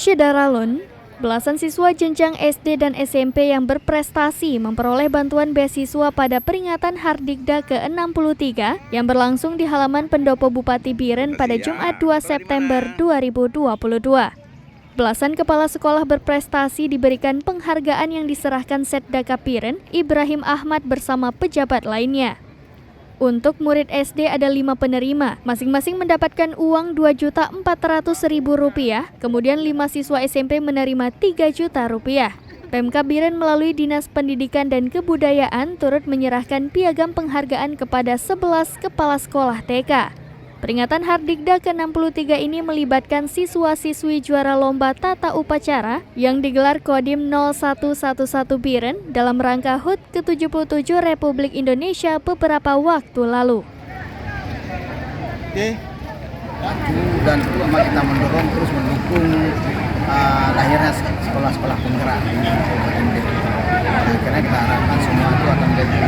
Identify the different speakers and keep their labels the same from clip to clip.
Speaker 1: Syedaralun, belasan siswa jenjang SD dan SMP yang berprestasi memperoleh bantuan beasiswa pada peringatan Hardikda ke-63 yang berlangsung di halaman Pendopo Bupati Biren pada Jumat 2 September 2022. Belasan kepala sekolah berprestasi diberikan penghargaan yang diserahkan Setdaka Biren, Ibrahim Ahmad bersama pejabat lainnya. Untuk murid SD ada 5 penerima, masing-masing mendapatkan uang Rp2.400.000, kemudian 5 siswa SMP menerima Rp3 juta. Pemkab Biren melalui Dinas Pendidikan dan Kebudayaan turut menyerahkan piagam penghargaan kepada 11 kepala sekolah TK. Peringatan Hardikda ke-63 ini melibatkan siswa-siswi juara lomba tata upacara yang digelar Kodim 0111 Biren dalam rangka HUT ke-77 Republik Indonesia beberapa waktu lalu.
Speaker 2: Dan terutama kita mendorong terus mendukung lahirnya sekolah-sekolah penggerak di Kabupaten Biren. Karena kita harapkan semua itu akan menjadi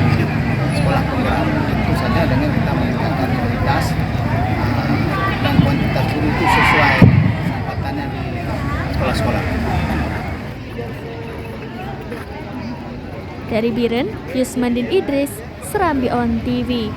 Speaker 2: sekolah penggerak. Tentu saja dengan kita meningkatkan kualitas dan kuantitas guru itu sesuai kesempatannya di sekolah-sekolah.
Speaker 1: Dari Biren, Yusmandin Idris, Serambi On TV.